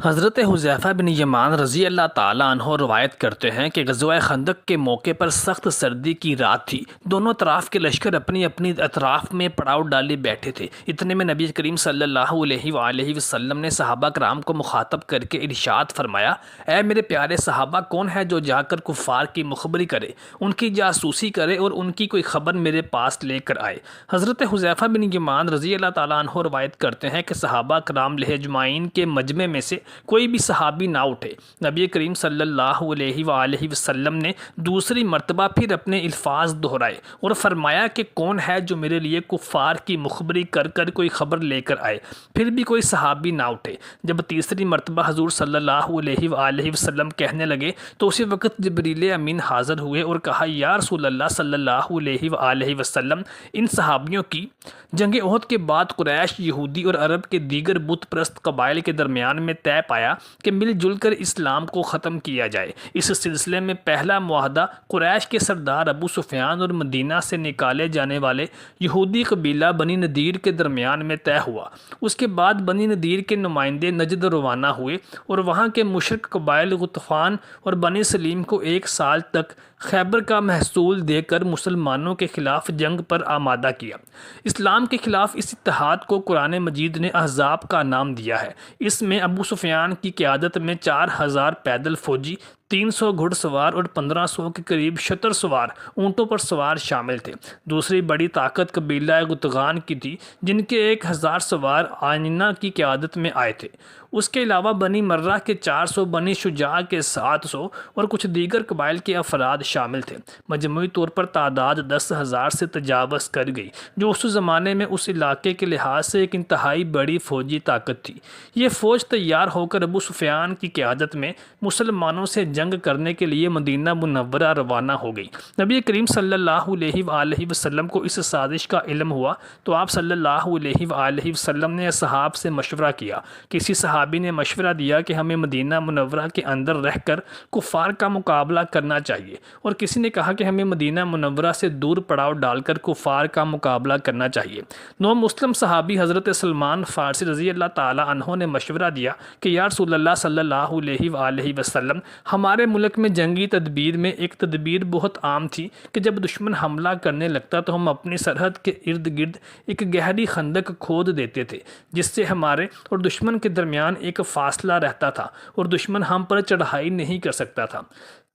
حضرت حذیفہ بن یمان رضی اللہ تعالیٰ عنہ روایت کرتے ہیں کہ غزوہ خندق کے موقع پر سخت سردی کی رات تھی۔ دونوں اطراف کے لشکر اپنی اپنی اطراف میں پڑاؤ ڈالے بیٹھے تھے۔ اتنے میں نبی کریم صلی اللہ علیہ وآلہ وسلم نے صحابہ کرام کو مخاطب کر کے ارشاد فرمایا، اے میرے پیارے صحابہ، کون ہے جو جا کر کفار کی مخبری کرے، ان کی جاسوسی کرے اور ان کی کوئی خبر میرے پاس لے کر آئے۔ حضرت حذیفہ بن یمان رضی اللہ تعالیٰ عنہ روایت کرتے ہیں کہ صحابہ کرام اجمعین کے مجمع میں سے کوئی بھی صحابی نہ اٹھے۔ نبی کریم صلی اللہ علیہ وآلہ وسلم نے دوسری مرتبہ پھر اپنے الفاظ دہرائے اور فرمایا کہ کون ہے جو میرے لیے کفار کی مخبری کر کر کوئی خبر لے کر آئے۔ پھر بھی کوئی صحابی نہ اٹھے۔ جب تیسری مرتبہ حضور صلی اللہ علیہ وآلہ وسلم کہنے لگے تو اسی وقت جبریل امین حاضر ہوئے اور کہا، یا رسول اللہ صلی اللہ علیہ وآلہ وسلم، ان صحابیوں کی جنگ احد کے بعد قریش، یہودی اور عرب کے دیگر بت پرست قبائل کے درمیان میں طے پایا کہ مل جل کر اسلام کو ختم کیا جائے۔ اس سلسلے میں پہلا معاہدہ قریش کے سردار ابو سفیان اور مدینہ سے نکالے جانے والے یہودی قبیلہ بنی نذیر کے درمیان میں طے ہوا۔ اس کے بعد بنی نذیر کے نمائندے نجد روانہ ہوئے اور وہاں کے مشرک قبائل غطفان اور بنی سلیم کو 1 سال تک خیبر کا محصول دے کر مسلمانوں کے خلاف جنگ پر آمادہ کیا۔ اسلام کے خلاف اس اتحاد کو قرآن مجید نے احزاب کا نام دیا ہے۔ اس میں ابو سفیان کی قیادت میں 4000 پیدل فوجی، 300 گھڑ سوار اور 1500 کے قریب شتر سوار اونٹوں پر سوار شامل تھے۔ دوسری بڑی طاقت قبیلہ غطغان کی تھی، جن کے 1000 سوار آئینہ کی قیادت میں آئے تھے۔ اس کے علاوہ بنی مرہ کے 400، بنی شجاع کے 700 اور کچھ دیگر قبائل کے افراد شامل تھے۔ مجموعی طور پر تعداد 10,000 سے تجاوز کر گئی، جو اس زمانے میں اس علاقے کے لحاظ سے ایک انتہائی بڑی فوجی طاقت تھی۔ یہ فوج تیار ہو کر ابو سفیان کی قیادت میں مسلمانوں سے جنگ کرنے کے لیے مدینہ منورہ روانہ ہو گئی۔ نبی کریم صلی اللہ علیہ وآلہ وسلم کو اس سازش کا علم ہوا تو آپ صلی اللہ علیہ وآلہ وسلم نے اصحاب سے مشورہ کیا۔ کسی صحابی نے مشورہ دیا کہ ہمیں مدینہ منورہ کے اندر رہ کر کفار کا مقابلہ کرنا چاہیے، اور کسی نے کہا کہ ہمیں مدینہ منورہ سے دور پڑاؤ ڈال کر کفار کا مقابلہ کرنا چاہیے۔ نو مسلم صحابی حضرت سلمان فارسی رضی اللہ تعالیٰ عنہ نے مشورہ دیا کہ یا رسول اللہ صلی اللہ علیہ وآلہ وسلم، ہمارے ملک میں جنگی تدبیر میں ایک تدبیر بہت عام تھی کہ جب دشمن حملہ کرنے لگتا تو ہم اپنی سرحد کے ارد گرد ایک گہری خندق کھود دیتے تھے، جس سے ہمارے اور دشمن کے درمیان ایک فاصلہ رہتا تھا اور دشمن ہم پر چڑھائی نہیں کر سکتا تھا۔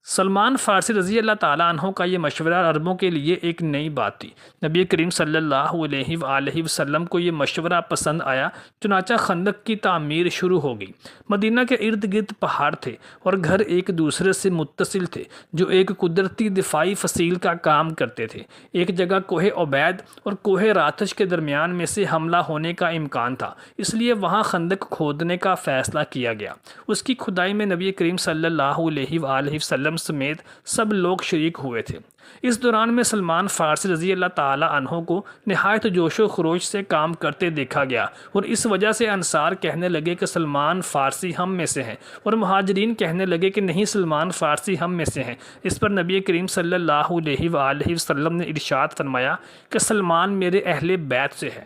سلمان فارسی رضی اللہ تعالیٰ عنہ کا یہ مشورہ عربوں کے لیے ایک نئی بات تھی۔ نبی کریم صلی اللہ علیہ وآلہ وسلم کو یہ مشورہ پسند آیا، چنانچہ خندق کی تعمیر شروع ہو گئی۔ مدینہ کے ارد گرد پہاڑ تھے اور گھر ایک دوسرے سے متصل تھے، جو ایک قدرتی دفاعی فصیل کا کام کرتے تھے۔ ایک جگہ کوہ عبید اور کوہ راتش کے درمیان میں سے حملہ ہونے کا امکان تھا، اس لیے وہاں خندق کھودنے کا فیصلہ کیا گیا۔ اس کی کھدائی میں نبی کریم صلی اللہ علیہ وآلہ وسلم سمیت سب لوگ شریک ہوئے تھے۔ اس دوران میں سلمان فارسی رضی اللہ تعالیٰ عنہ کو نہایت جوش و خروش سے کام کرتے دیکھا گیا، اور اس وجہ سے انصار کہنے لگے کہ سلمان فارسی ہم میں سے ہیں، اور مہاجرین کہنے لگے کہ نہیں، سلمان فارسی ہم میں سے ہیں۔ اس پر نبی کریم صلی اللہ علیہ وآلہ وسلم نے ارشاد فرمایا کہ سلمان میرے اہل بیت سے ہے۔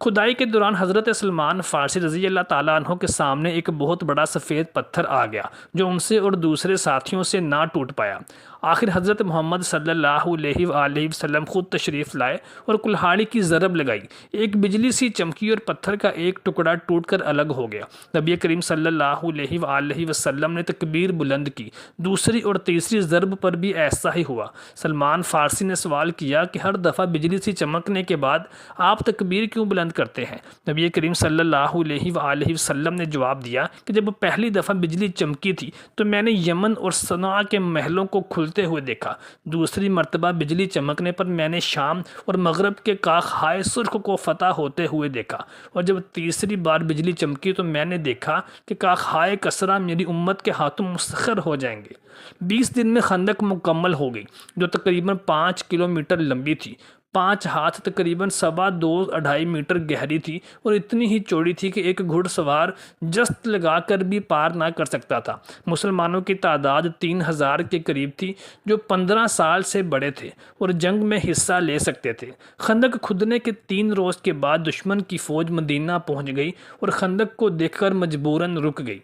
کھدائی کے دوران حضرت سلمان فارسی رضی اللہ تعالیٰ عنہ کے سامنے ایک بہت بڑا سفید پتھر آ گیا، جو ان سے اور دوسرے ساتھیوں سے نہ ٹوٹ پایا۔ آخر حضرت محمد صلی اللہ علیہ وآلہ وسلم خود تشریف لائے اور کلہاڑی کی ضرب لگائی، ایک بجلی سی چمکی اور پتھر کا ایک ٹکڑا ٹوٹ کر الگ ہو گیا۔ نبی کریم صلی اللہ علیہ وآلہ وسلم نے تکبیر بلند کی۔ دوسری اور تیسری ضرب پر بھی ایسا ہی ہوا۔ سلمان فارسی نے سوال کیا کہ ہر دفعہ بجلی سی چمکنے کے بعد آپ تکبیر کیوں بلند کرتے ہیں؟ نبی کریم صلی اللہ علیہ وآلہ وسلم نے جواب دیا کہ جب پہلی دفعہ بجلی چمکی تھی تو میں نے یمن اور صنعا کے محلوں کو کھلتے ہوئے دیکھا۔ دوسری مرتبہ بجلی چمکنے پر میں نے شام اور مغرب کے کاخائے سرخ کو فتح ہوتے ہوئے دیکھا، اور جب تیسری بار بجلی چمکی تو میں نے دیکھا کہ کاخائے کسرا میری امت کے ہاتھوں مسخر ہو جائیں گے۔ 20 دن میں خندق مکمل ہو گئی، جو تقریباً 5 کلومیٹر لمبی تھی۔ 5 ہاتھ تقریباً 2.25 میٹر گہری تھی اور اتنی ہی چوڑی تھی کہ ایک گھڑ سوار جست لگا کر بھی پار نہ کر سکتا تھا۔ مسلمانوں کی تعداد 3000 کے قریب تھی جو 15 سال سے بڑے تھے اور جنگ میں حصہ لے سکتے تھے۔ خندق کھودنے کے 3 روز کے بعد دشمن کی فوج مدینہ پہنچ گئی اور خندق کو دیکھ کر مجبوراً رک گئی۔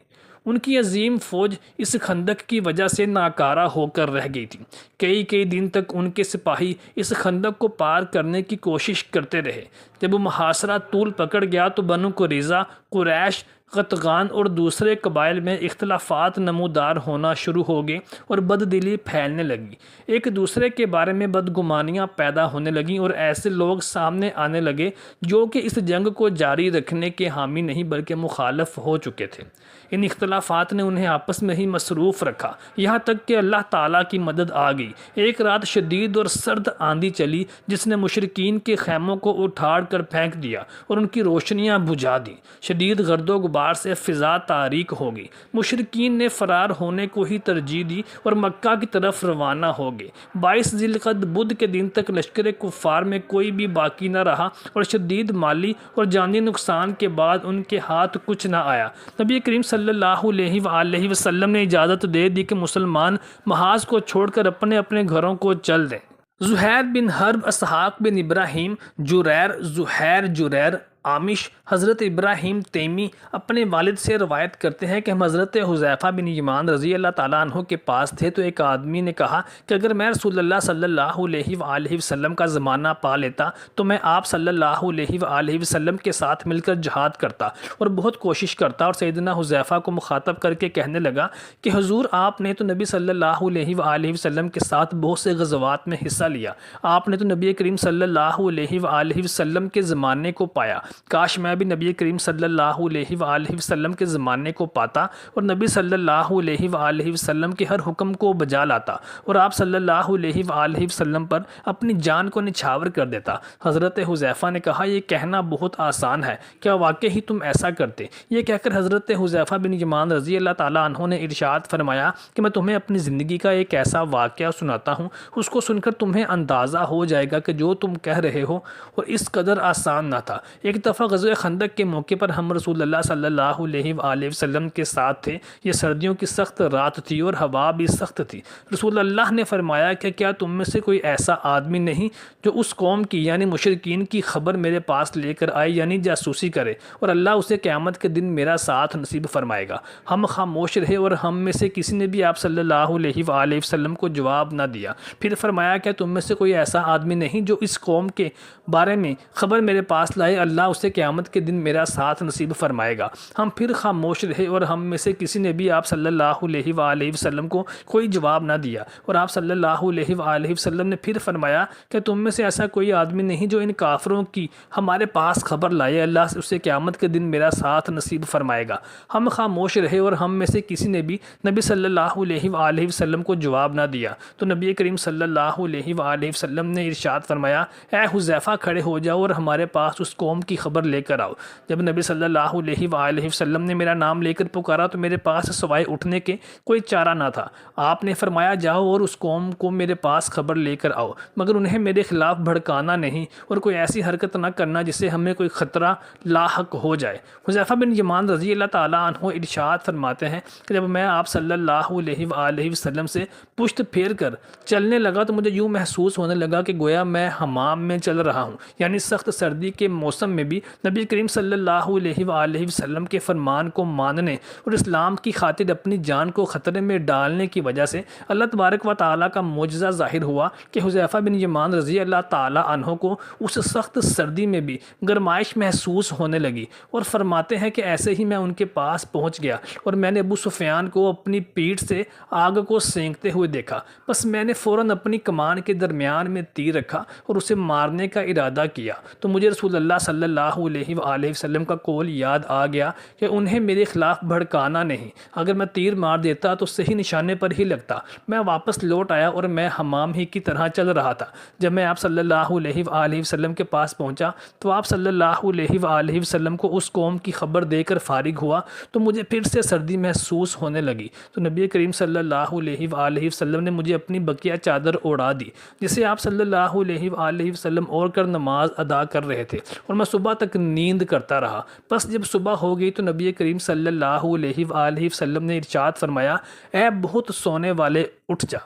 ان کی عظیم فوج اس خندق کی وجہ سے ناکارہ ہو کر رہ گئی تھی۔ کئی دن تک ان کے سپاہی اس خندق کو پار کرنے کی کوشش کرتے رہے۔ جب وہ محاصرہ طول پکڑ گیا تو بنو قریظہ، قریش، قطغان اور دوسرے قبائل میں اختلافات نمودار ہونا شروع ہو گئے اور بددلی پھیلنے لگی۔ ایک دوسرے کے بارے میں بدگمانیاں پیدا ہونے لگیں اور ایسے لوگ سامنے آنے لگے جو کہ اس جنگ کو جاری رکھنے کے حامی نہیں بلکہ مخالف ہو چکے تھے۔ ان اختلافات نے انہیں آپس میں ہی مصروف رکھا، یہاں تک کہ اللہ تعالیٰ کی مدد آ گئی۔ ایک رات شدید اور سرد آندھی چلی جس نے مشرکین کے خیموں کو اٹھاڑ کر پھینک دیا اور ان کی روشنیاں بجھا دیں۔ شدید گرد و غبار سے فضا تاریک ہو گئی۔ مشرکین نے فرار ہونے کو ہی ترجیح دی اور مکہ کی طرف روانہ ہو گئے۔ 22 ذی القعدہ بدھ کے دن تک لشکر کفار میں کوئی بھی باقی نہ رہا اور شدید مالی اور جانی نقصان کے بعد ان کے ہاتھ کچھ نہ آیا۔ نبی کریم صلی اللہ علیہ وآلہ وسلم نے اجازت دے دی کہ مسلمان محاذ کو چھوڑ کر اپنے اپنے گھروں کو چل دیں۔ زہیر بن حرب، اسحاق بن ابراہیم، زہیر عامش، حضرت ابراہیم تیمی اپنے والد سے روایت کرتے ہیں کہ ہم حضرت حذیفہ بن یمان رضی اللہ تعالیٰ عنہ کے پاس تھے تو ایک آدمی نے کہا کہ اگر میں رسول اللہ صلی اللہ علیہ وآلہ وسلم کا زمانہ پا لیتا تو میں آپ صلی اللہ علیہ وآلہ وسلم کے ساتھ مل کر جہاد کرتا اور بہت کوشش کرتا۔ اور سیدنا حذیفہ کو مخاطب کر کے کہنے لگا کہ حضور، آپ نے تو نبی صلی اللہ علیہ وآلہ وسلم کے ساتھ بہت سے غزوات میں حصہ لیا، آپ نے تو نبی کریم صلی اللہ علیہ وآلہ وسلم کے زمانے کو پایا، کاش میں بھی نبی کریم صلی اللہ علیہ وآلہ وسلم کے زمانے کو پاتا اور نبی صلی اللہ علیہ وآلہ وسلم کے ہر حکم کو بجا لاتا اور آپ صلی اللہ علیہ وآلہ وسلم پر اپنی جان کو نچھاور کر دیتا۔ حضرت حذیفہ نے کہا، یہ کہنا بہت آسان ہے، کیا واقعی تم ایسا کرتے؟ یہ کہہ کر حضرت حذیفہ بن یمان رضی اللہ تعالیٰ عنہ نے ارشاد فرمایا کہ میں تمہیں اپنی زندگی کا ایک ایسا واقعہ سناتا ہوں، اس کو سن کر تمہیں اندازہ ہو جائے گا کہ جو تم کہہ رہے ہو اور اس قدر آسان نہ تھا۔ ایک دفعہ غزوہ خندق کے موقع پر ہم رسول اللہ صلی اللہ علیہ وآلہ وسلم کے ساتھ تھے۔ یہ سردیوں کی سخت رات تھی اور ہوا بھی سخت تھی۔ رسول اللہ نے فرمایا کہ کیا تم میں سے کوئی ایسا آدمی نہیں جو اس قوم کی یعنی مشرکین کی خبر میرے پاس لے کر آئے یعنی جاسوسی کرے اور اللہ اسے قیامت کے دن میرا ساتھ نصیب فرمائے گا۔ ہم خاموش رہے اور ہم میں سے کسی نے بھی آپ صلی اللہ علیہ وآلہ وسلم کو جواب نہ دیا۔ پھر فرمایا کہ تم میں سے کوئی ایسا آدمی نہیں جو اس قوم کے بارے میں خبر میرے پاس لائے، اللہ اسے قیامت کے دن میرا ساتھ نصیب فرمائے گا۔ ہم پھر خاموش رہے اور ہم میں سے کسی نے بھی آپ صلی اللہ علیہ وآلہ وسلم کو کوئی جواب نہ دیا اور آپ صلی اللہ علیہ وآلہ وسلم نے پھر فرمایا کہ تم میں سے ایسا کوئی آدمی نہیں جو ان کافروں کی ہمارے پاس خبر لائے، اللہ اسے قیامت کے دن میرا ساتھ نصیب فرمائے گا۔ ہم خاموش رہے اور ہم میں سے کسی نے بھی نبی صلی اللہ علیہ وآلہ وسلم کو جواب نہ دیا تو نبی کریم صلی اللہ علیہ وآلہ وسلم نے ارشاد فرمایا، اے حذیفہ، کھڑے ہو جاؤ اور ہمارے پاس اس قوم کی خبر لے کر آؤ۔ جب نبی صلی اللہ علیہ وآلہ وسلم نے میرا نام لے کر پکارا تو میرے پاس سوائے اٹھنے کے کوئی چارہ نہ تھا۔ آپ نے فرمایا، جاؤ اور اس قوم کو میرے پاس خبر لے کر آؤ، مگر انہیں میرے خلاف بھڑکانا نہیں اور کوئی ایسی حرکت نہ کرنا جس سے ہمیں کوئی خطرہ لاحق ہو جائے۔ حذیفہ بن یمان رضی اللہ تعالیٰ عنہ ارشاد فرماتے ہیں کہ جب میں آپ صلی اللہ علیہ وآلہ وسلم سے پشت پھیر کر چلنے لگا تو مجھے یوں محسوس ہونے لگا کہ گویا میں حمام میں چل رہا ہوں، یعنی سخت سردی کے موسم میں بھی نبی کریم صلی اللہ علیہ وآلہ وسلم کے فرمان کو ماننے اور اسلام کی خاطر اپنی جان کو خطرے میں ڈالنے کی وجہ سے اللہ تبارک و تعالیٰ کا معجزہ ظاہر ہوا کہ حذیفہ بن یمان رضی اللہ تعالیٰ عنہ کو اس سخت سردی میں بھی گرمائش محسوس ہونے لگی اور فرماتے ہیں کہ ایسے ہی میں ان کے پاس پہنچ گیا اور میں نے ابو سفیان کو اپنی پیٹھ سے آگ کو سینکتے ہوئے دیکھا، بس میں نے فوراً اپنی کمان کے درمیان میں تیر رکھا اور اسے مارنے کا ارادہ کیا تو مجھے رسول اللہ صلی اللہ اللہ علیہ وآلہ وسلم کا قول یاد آ گیا کہ انہیں میرے خلاف بھڑکانا نہیں، اگر میں تیر مار دیتا تو صحیح نشانے پر ہی لگتا۔ میں واپس لوٹ آیا اور میں حمام ہی کی طرح چل رہا تھا۔ جب میں آپ صلی اللہ علیہ وآلہ وسلم کے پاس پہنچا تو آپ صلی اللہ علیہ وآلہ وسلم کو اس قوم کی خبر دے کر فارغ ہوا تو مجھے پھر سے سردی محسوس ہونے لگی، تو نبی کریم صلی اللہ علیہ وآلہ وسلم نے مجھے اپنی بقیہ چادر اڑا دی جسے آپ صلی اللہ علیہ وآلہ وسلم اوڑھ کر نماز ادا کر رہے تھے، اور میں صبح تک نیند کرتا رہا۔ بس جب صبح ہو گئی تو نبی کریم صلی اللہ علیہ وآلہ وسلم نے ارشاد فرمایا، اے بہت سونے والے اٹھ جا۔